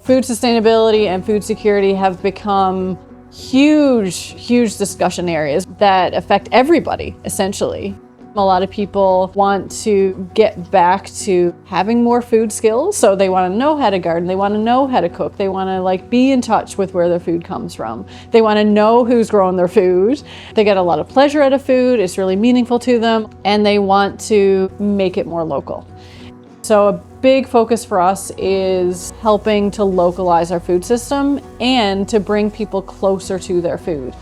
Food sustainability and food security have become huge discussion areas that affect everybody, essentially. A lot of people want to get back to having more food skills, so they want to know how to garden, they want to know how to cook, they want to be in touch with where their food comes from. They want to know who's growing their food. They get a lot of pleasure out of food, it's really meaningful to them, and they want to make it more local. So a big focus for us is helping to localize our food system and to bring people closer to their food.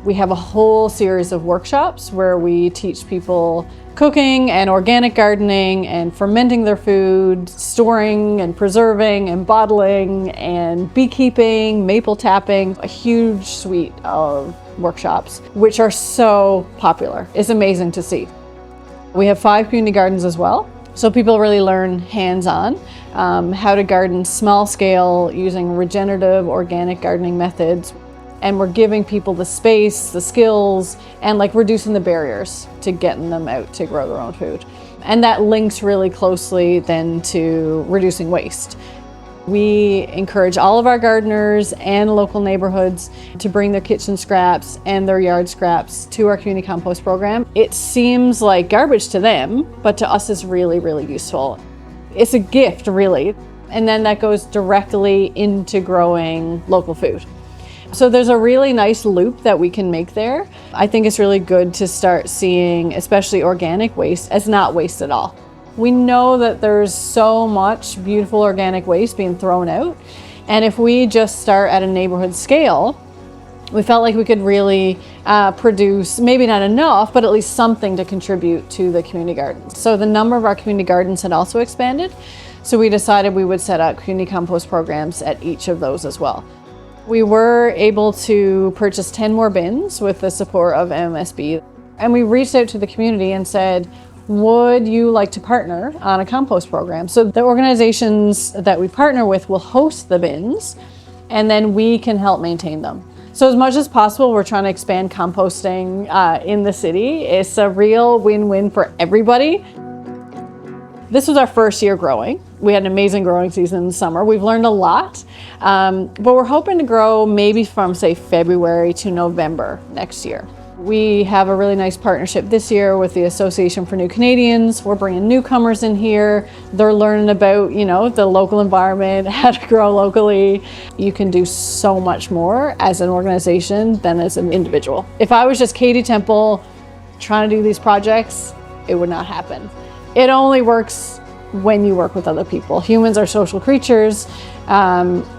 We have a whole series of workshops where we teach people cooking and organic gardening and fermenting their food, storing and preserving and bottling and beekeeping, maple tapping, a huge suite of workshops, which are so popular. It's amazing to see. We have 5 community gardens as well. So people really learn hands-on how to garden small scale using regenerative organic gardening methods. And we're giving people the space, the skills, and reducing the barriers to getting them out to grow their own food. And that links really closely then to reducing waste. We encourage all of our gardeners and local neighborhoods to bring their kitchen scraps and their yard scraps to our community compost program. It seems like garbage to them, but to us it's really useful. It's a gift, really. And then that goes directly into growing local food. So there's a really nice loop that we can make there. I think it's really good to start seeing, especially organic waste, as not waste at all. We know that there's so much beautiful organic waste being thrown out. And if we just start at a neighborhood scale, we felt like we could really produce, maybe not enough, but at least something to contribute to the community gardens. So the number of our community gardens had also expanded. So we decided we would set up community compost programs at each of those as well. We were able to purchase 10 more bins with the support of MMSB. And we reached out to the community and said, would you like to partner on a compost program? So the organizations that we partner with will host the bins, and then we can help maintain them. So as much as possible, we're trying to expand composting in the city. It's a real win-win for everybody. This was our first year growing. We had an amazing growing season in the summer. We've learned a lot, but we're hoping to grow maybe from, say, February to November next year. We have a really nice partnership this year with the Association for New Canadians. We're bringing newcomers in here. They're learning about, the local environment, how to grow locally. You can do so much more as an organization than as an individual. If I was just Katie Temple trying to do these projects, it would not happen. It only works when you work with other people. Humans are social creatures.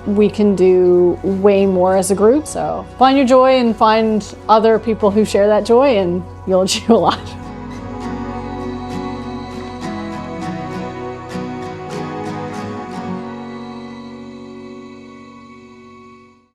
We can do way more as a group. So find your joy and find other people who share that joy, and you'll achieve a lot.